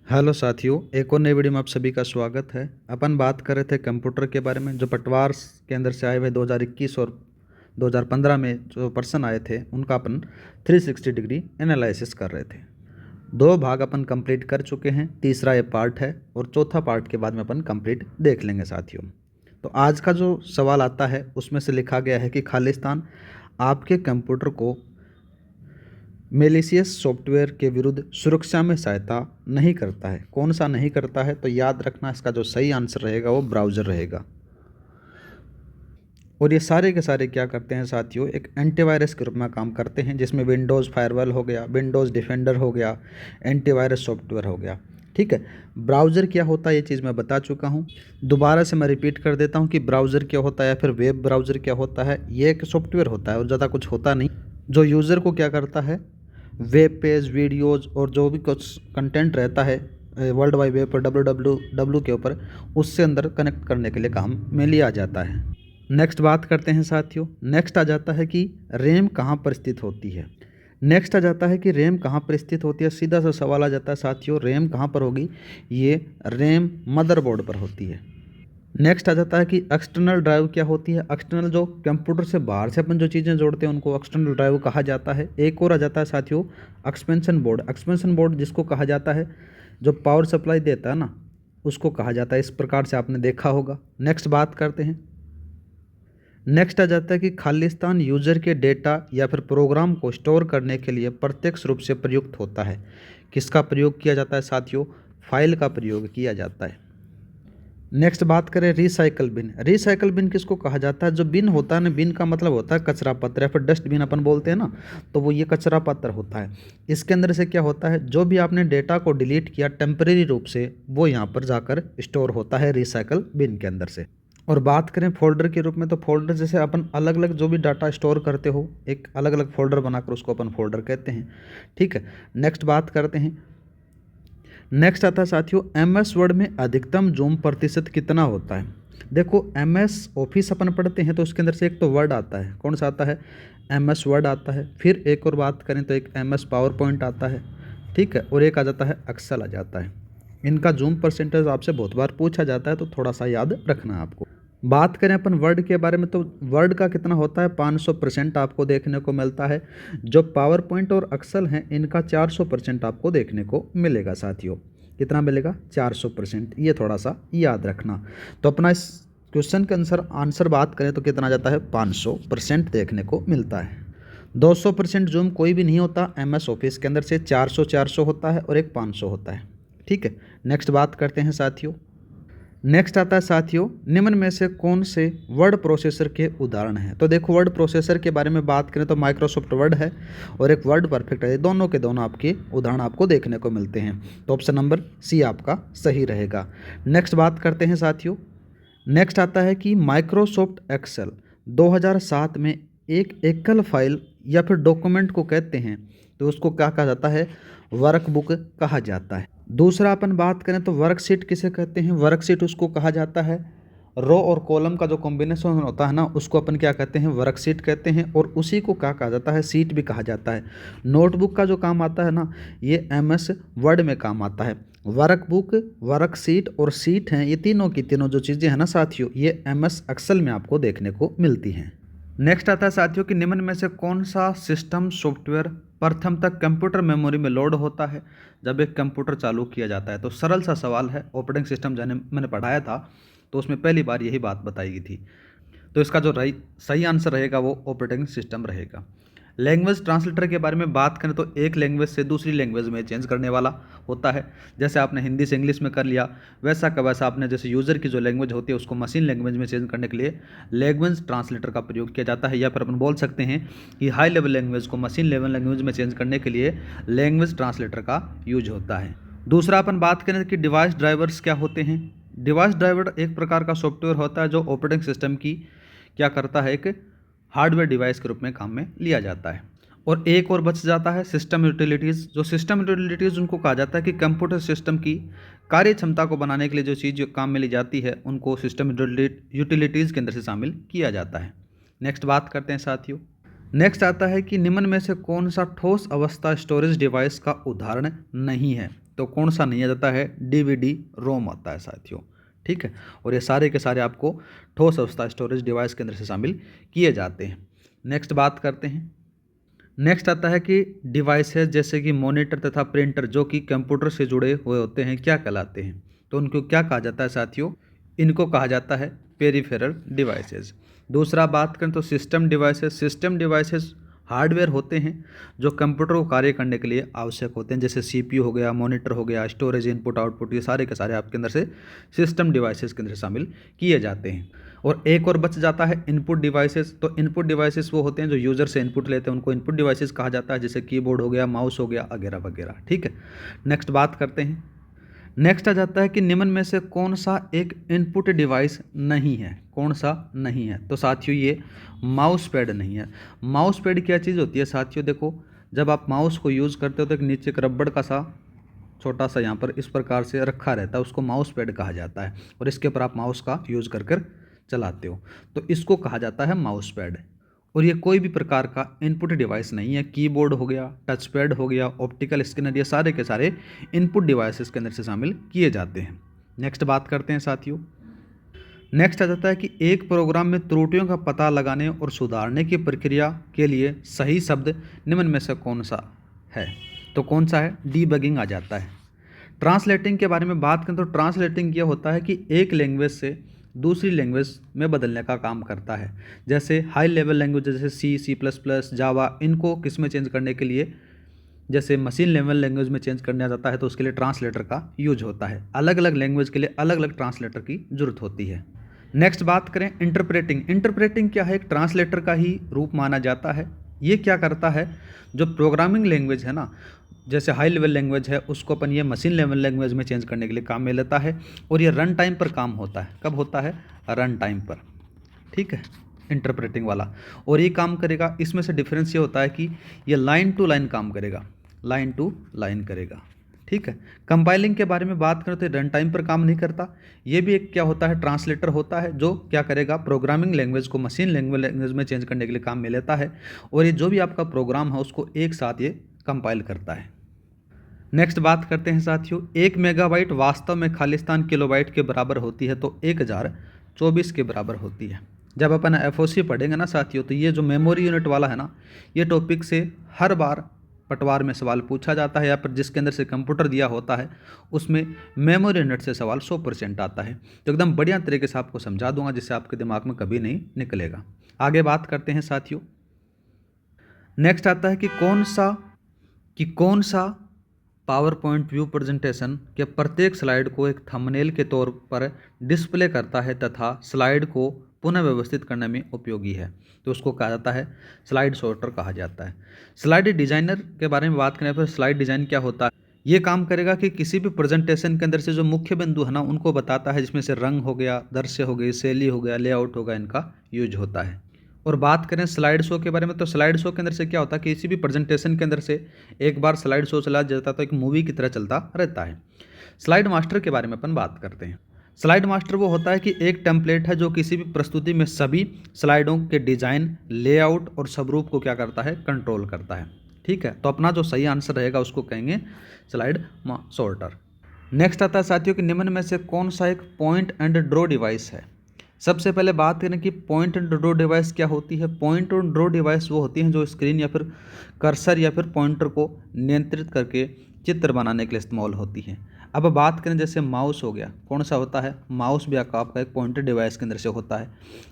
Hello साथियों, एक और नई वीडियो में आप सभी का स्वागत है। अपन बात कर रहे थे कंप्यूटर के बारे में। जो पटवार के अंदर से आए हुए 2021 और 2015 में जो पर्सन आए थे उनका अपन 360 डिग्री एनालिसिस कर रहे थे। दो भाग अपन कंप्लीट कर चुके हैं, तीसरा ये पार्ट है और चौथा पार्ट के बाद में अपन कंप्लीट देख लेंगे साथियों। तो आज का जो सवाल आता है उसमें से लिखा गया है कि खालिस्तान आपके कंप्यूटर को मेलिशियस सॉफ्टवेयर के विरुद्ध सुरक्षा में सहायता नहीं करता है। कौन सा नहीं करता है? तो याद रखना, इसका जो सही आंसर रहेगा वो ब्राउज़र रहेगा। और ये सारे के सारे क्या करते हैं साथियों, एक एंटीवायरस के रूप में काम करते हैं, जिसमें विंडोज़ फायरवॉल हो गया, विंडोज़ डिफेंडर हो गया, एंटीवायरस सॉफ्टवेयर हो गया। ठीक है, ब्राउज़र क्या होता है ये चीज़ मैं बता चुका हूँ। दोबारा से मैं रिपीट कर देता हूँ कि ब्राउज़र क्या होता है या फिर वेब ब्राउज़र क्या होता है। ये एक सॉफ्टवेयर होता है और ज़्यादा कुछ होता नहीं, जो यूज़र को क्या करता है, वेब पेज, वीडियोज़ और जो भी कुछ कंटेंट रहता है वर्ल्ड वाइड वेब पर www के ऊपर, उससे अंदर कनेक्ट करने के लिए काम में लिया जाता है। नेक्स्ट बात करते हैं साथियों। नेक्स्ट आ जाता है कि रैम कहाँ पर स्थित होती है। नेक्स्ट आ जाता है कि रैम कहाँ पर स्थित होती है। सीधा सा सवाल आ जाता है साथियों, रैम कहाँ पर होगी? ये रैम मदरबोर्ड पर होती है। नेक्स्ट आ जाता है कि एक्सटर्नल ड्राइव क्या होती है। एक्सटर्नल जो कंप्यूटर से बाहर से अपन जो चीज़ें जोड़ते हैं उनको एक्सटर्नल ड्राइव कहा जाता है। एक और आ जाता है साथियों एक्सपेंशन बोर्ड। एक्सपेंशन बोर्ड जिसको कहा जाता है, जो पावर सप्लाई देता है ना, उसको कहा जाता है। इस प्रकार से आपने देखा होगा। नेक्स्ट बात करते हैं। नेक्स्ट आ जाता है कि खालिस्तान यूजर के डेटा या फिर प्रोग्राम को स्टोर करने के लिए प्रत्यक्ष रूप से प्रयुक्त होता है। किसका प्रयोग किया जाता है साथियों? फाइल का प्रयोग किया जाता है। नेक्स्ट बात करें रिसाइकल बिन। रिसाइकल बिन किसको कहा जाता है? जो बिन होता है ना, बिन का मतलब होता है कचरा पात्र या फिर डस्टबिन अपन बोलते हैं ना, तो वो ये कचरा पात्र होता है। इसके अंदर से क्या होता है, जो भी आपने डेटा को डिलीट किया टेम्परेरी रूप से, वो यहाँ पर जाकर स्टोर होता है रिसाइकल बिन के अंदर से। और बात करें फोल्डर के रूप में, तो फोल्डर जैसे अपन अलग अलग जो भी डाटा स्टोर करते हो, एक अलग अलग फोल्डर बनाकर उसको अपन फोल्डर कहते हैं। ठीक है, नेक्स्ट बात करते हैं। नेक्स्ट आता है साथियों, MS वर्ड में अधिकतम जूम प्रतिशत कितना होता है। देखो, MS ऑफिस अपन पढ़ते हैं तो उसके अंदर से एक तो वर्ड आता है, कौन सा आता है? MS वर्ड आता है। फिर एक और बात करें तो एक MS पावर पॉइंट आता है। ठीक है, और एक आ जाता है एक्सेल आ जाता है। इनका जूम परसेंटेज आपसे बहुत बार पूछा जाता है, तो थोड़ा सा याद रखना है आपको। बात करें अपन वर्ड के बारे में, तो वर्ड का कितना होता है? 500% आपको देखने को मिलता है। जो पावर पॉइंट और एक्सेल हैं, इनका 400% आपको देखने को मिलेगा साथियों। कितना मिलेगा? 400%। ये थोड़ा सा याद रखना। तो अपना इस क्वेश्चन के आंसर बात करें तो कितना जाता है? 500% देखने को मिलता है। 200% जूम कोई भी नहीं होता MS ऑफिस के अंदर से। 400 होता है और एक 500 होता है। ठीक है, नेक्स्ट बात करते हैं साथियों। नेक्स्ट आता है साथियों, निम्न में से कौन से वर्ड प्रोसेसर के उदाहरण हैं। तो देखो, वर्ड प्रोसेसर के बारे में बात करें तो माइक्रोसॉफ्ट वर्ड है और एक वर्ड परफेक्ट है। दोनों के दोनों आपके उदाहरण आपको देखने को मिलते हैं, तो ऑप्शन नंबर C आपका सही रहेगा। नेक्स्ट बात करते हैं साथियों। नेक्स्ट आता है कि माइक्रोसॉफ्ट एक्सेल 2007 में एक एकल फाइल या फिर डॉक्यूमेंट को कहते हैं, तो उसको क्या कहा जाता है? वर्कबुक कहा जाता है। दूसरा अपन बात करें तो वर्कशीट किसे कहते हैं? वर्कशीट उसको कहा जाता है, रो और कॉलम का जो कॉम्बिनेशन होता है ना, उसको अपन क्या कहते हैं? वर्कशीट कहते हैं। और उसी को क्या कहा जाता है? सीट भी कहा जाता है। नोटबुक का जो काम आता है ना, ये MS वर्ड में काम आता है। वर्कबुक, वर्कशीट और सीट हैं, ये तीनों की तीनों जो चीज़ें हैं ना साथियों, ये MS एक्सेल में आपको देखने को मिलती हैं। नेक्स्ट आता है साथियों कि निम्न में से कौन सा सिस्टम सॉफ्टवेयर प्रथम तक कंप्यूटर मेमोरी में लोड होता है जब एक कंप्यूटर चालू किया जाता है। तो सरल सा सवाल है, ऑपरेटिंग सिस्टम जाने मैंने पढ़ाया था तो उसमें पहली बार यही बात बताई गई थी। तो इसका जो सही आंसर रहेगा वो ऑपरेटिंग सिस्टम रहेगा। लैंग्वेज ट्रांसलेटर के बारे में बात करें तो एक लैंग्वेज से दूसरी लैंग्वेज में चेंज करने वाला होता है। जैसे आपने हिंदी से इंग्लिश में कर लिया, वैसा का वैसा आपने जैसे यूज़र की जो लैंग्वेज होती है उसको मशीन लैंग्वेज में चेंज करने के लिए लैंग्वेज ट्रांसलेटर का प्रयोग किया जाता है। या फिर अपन बोल सकते हैं कि हाई लेवल लैंग्वेज को मशीन लेवल लैंग्वेज में चेंज करने के लिए लैंग्वेज ट्रांसलेटर का यूज होता है। दूसरा अपन बात करें कि डिवाइस ड्राइवर्स क्या होते हैं। डिवाइस ड्राइवर एक प्रकार का सॉफ्टवेयर होता है जो ऑपरेटिंग सिस्टम की क्या करता है, एक हार्डवेयर डिवाइस के रूप में काम में लिया जाता है। और एक और बच जाता है सिस्टम यूटिलिटीज़। जो सिस्टम यूटिलिटीज़ उनको कहा जाता है कि कंप्यूटर सिस्टम की कार्य क्षमता को बनाने के लिए जो चीज़ काम में ली जाती है उनको सिस्टम यूटिलिटीज़ के अंदर से शामिल किया जाता है। नेक्स्ट बात करते हैं साथियों। नेक्स्ट आता है कि निम्न में से कौन सा ठोस अवस्था स्टोरेज डिवाइस का उदाहरण नहीं है। तो कौन सा नहीं आ जाता है, DVD रोम आता है साथियों। ठीक है, और ये सारे के सारे आपको ठोस अवस्था स्टोरेज डिवाइस के अंदर से शामिल किए जाते हैं। नेक्स्ट बात करते हैं। नेक्स्ट आता है कि डिवाइसेस जैसे कि मॉनिटर तथा प्रिंटर जो कि कंप्यूटर से जुड़े हुए होते हैं क्या कहलाते हैं, तो उनको क्या कहा जाता है साथियों, इनको कहा जाता है पेरिफेरल डिवाइसेस। दूसरा बात करें तो system devices. System devices hardware होते हैं जो कंप्यूटर को कार्य करने के लिए आवश्यक होते हैं, जैसे CPU हो गया, मॉनिटर हो गया, स्टोरेज, इनपुट आउटपुट, ये सारे के सारे आपके अंदर से सिस्टम डिवाइसेस के अंदर शामिल किए जाते हैं। और एक और बच जाता है इनपुट डिवाइसेस। तो इनपुट डिवाइसेस वो होते हैं जो यूज़र से इनपुट लेते हैं, उनको इनपुट डिवाइसेस कहा जाता है, जैसे कीबोर्ड हो गया, माउस हो गया, वगैरह वगैरह। ठीक है, नेक्स्ट बात करते हैं। नेक्स्ट आ जाता है कि निम्न में से कौन सा एक इनपुट डिवाइस नहीं है, कौन सा नहीं है, तो साथियों ये माउस पैड नहीं है। माउस पैड क्या चीज़ होती है साथियों, देखो जब आप माउस को यूज़ करते हो तो एक नीचे एक रबड़ का सा छोटा सा यहाँ पर इस प्रकार से रखा रहता है, उसको माउस पैड कहा जाता है, और इसके ऊपर आप माउस का यूज़ कर कर चलाते हो, तो इसको कहा जाता है माउस पैड। और ये कोई भी प्रकार का इनपुट डिवाइस नहीं है। कीबोर्ड हो गया, टच पैड हो गया, ऑप्टिकल स्कैनर, ये सारे के सारे इनपुट डिवाइसेस के अंदर से शामिल किए जाते हैं। नेक्स्ट बात करते हैं साथियों। नेक्स्ट आ जाता है कि एक प्रोग्राम में त्रुटियों का पता लगाने और सुधारने की प्रक्रिया के लिए सही शब्द निम्न में से कौन सा है, तो कौन सा है, डीबगिंग आ जाता है। ट्रांसलेटिंग के बारे में बात करें तो ट्रांसलेटिंग यह होता है कि एक लैंग्वेज से दूसरी लैंग्वेज में बदलने का काम करता है। जैसे हाई लेवल लैंग्वेज जैसे C++, जावा, इनको किस में चेंज करने के लिए, जैसे मशीन लेवल लैंग्वेज में चेंज करना जाता है तो उसके लिए ट्रांसलेटर का यूज होता है। अलग अलग लैंग्वेज के लिए अलग अलग ट्रांसलेटर की जरूरत होती है। नेक्स्ट बात करें इंटरप्रेटिंग। इंटरप्रेटिंग क्या है, एक ट्रांसलेटर का ही रूप माना जाता है। ये क्या करता है, जो प्रोग्रामिंग लैंग्वेज है ना, जैसे हाई लेवल लैंग्वेज है, उसको अपन ये मशीन लेवल लैंग्वेज में चेंज करने के लिए काम में लेता है, और ये रन टाइम पर काम होता है। कब होता है, रन टाइम पर। ठीक है, इंटरप्रेटिंग वाला, और ये काम करेगा, इसमें से डिफरेंस ये होता है कि ये लाइन टू लाइन काम करेगा, लाइन टू लाइन करेगा। ठीक है, कंपाइलिंग के बारे में बात करें तो रन टाइम पर काम नहीं करता। ये भी एक क्या होता है, ट्रांसलेटर होता है, जो क्या करेगा, प्रोग्रामिंग लैंग्वेज को मशीन लैंग्वेज में चेंज करने के लिए काम में लेता है, और ये जो भी आपका प्रोग्राम है उसको एक साथ ये कंपाइल करता है। नेक्स्ट बात करते हैं साथियों। 1 मेगाबाइट वास्तव में खालिस्तान किलोबाइट के बराबर होती है, तो 1024 के बराबर होती है। जब अपन FOC पढ़ेंगे ना साथियों, तो ये जो मेमोरी यूनिट वाला है ना, ये टॉपिक से हर बार पटवार में सवाल पूछा जाता है, या फिर जिसके अंदर से कंप्यूटर दिया होता है उसमें मेमोरी यूनिट से सवाल 100% आता है। तो एकदम बढ़िया तरीके से आपको समझा दूंगा, जिससे आपके दिमाग में कभी नहीं निकलेगा। आगे बात करते हैं साथियों। नेक्स्ट आता है कि कौन सा पावर पॉइंट व्यू प्रेजेंटेशन के प्रत्येक स्लाइड को एक थंबनेल के तौर पर डिस्प्ले करता है तथा स्लाइड को पुनः व्यवस्थित करने में उपयोगी है, तो उसको कहा जाता है स्लाइड सॉर्टर कहा जाता है। स्लाइड डिजाइनर के बारे में बात करें पर स्लाइड डिजाइन क्या होता है, ये काम करेगा कि किसी भी प्रेजेंटेशन के अंदर से जो मुख्य बिंदु है ना, उनको बताता है, जिसमें से रंग हो गया, दृश्य हो गई, शैली हो गया, लेआउट होगा, इनका यूज होता है। और बात करें स्लाइड शो के बारे में, तो स्लाइड शो के अंदर से क्या होता है कि किसी भी प्रेजेंटेशन के अंदर से एक बार स्लाइड शो चला जाता है तो एक मूवी की तरह चलता रहता है। स्लाइड मास्टर के बारे में अपन बात करते हैं। स्लाइड मास्टर वो होता है कि एक टेम्पलेट है जो किसी भी प्रस्तुति में सभी स्लाइडों के डिजाइन, लेआउट और स्वरूप को क्या करता है, कंट्रोल करता है। ठीक है, तो अपना जो सही आंसर रहेगा उसको कहेंगे स्लाइड सॉर्टर। नेक्स्ट आता है साथियों कि निम्न में से कौन सा एक पॉइंट एंड ड्रॉ डिवाइस है। सबसे पहले बात करें कि पॉइंट एंड ड्रॉ डिवाइस क्या होती है। पॉइंट और ड्रॉ डिवाइस वो होती हैं जो स्क्रीन या फिर कर्सर या फिर पॉइंटर को नियंत्रित करके चित्र बनाने के लिए इस्तेमाल होती हैं। अब बात करें जैसे माउस हो गया, कौन सा होता है, माउस भी आपका एक पॉइंटर डिवाइस के अंदर से होता है।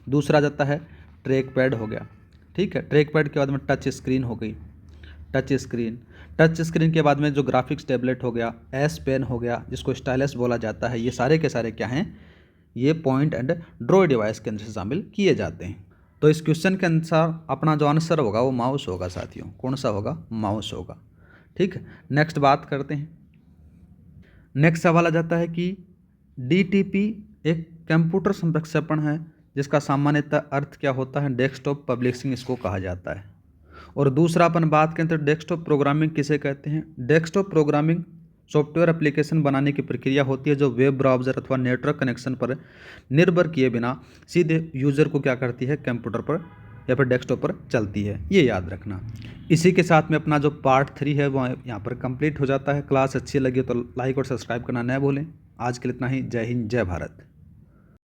दूसरा जाता है ट्रैक पैड हो गया। ठीक है, ट्रैक पैड के बाद में टच स्क्रीन हो गई, टच स्क्रीन के बाद में जो ग्राफिक्स टैबलेट हो गया, एस पेन हो गया, जिसको स्टाइलस बोला जाता है, ये सारे के सारे क्या हैं, ये पॉइंट एंड ड्रॉ डिवाइस के अंदर से शामिल किए जाते हैं। तो इस क्वेश्चन के अनुसार अपना जो आंसर होगा वो माउस होगा साथियों। कौन सा होगा, माउस होगा। ठीक है, नेक्स्ट बात करते हैं। नेक्स्ट सवाल आ जाता है कि DTP एक कंप्यूटर संप्रक्षेपण है जिसका सामान्यतः अर्थ क्या होता है, डेस्कटॉप पब्लिशिंग इसको कहा जाता है। और दूसरा अपन बात करें तो डेस्कटॉप प्रोग्रामिंग किसे कहते हैं। डेस्कटॉप प्रोग्रामिंग सॉफ्टवेयर एप्लीकेशन बनाने की प्रक्रिया होती है जो वेब ब्राउज़र अथवा नेटवर्क कनेक्शन पर निर्भर किए बिना सीधे यूज़र को क्या करती है, कंप्यूटर पर या फिर डेस्कटॉप पर चलती है, ये याद रखना। इसी के साथ में अपना जो पार्ट 3 है वो यहाँ पर कंप्लीट हो जाता है। क्लास अच्छी लगी तो लाइक और सब्सक्राइब करना न भूलें। आज के लिए इतना ही। जय हिंद, जय भारत।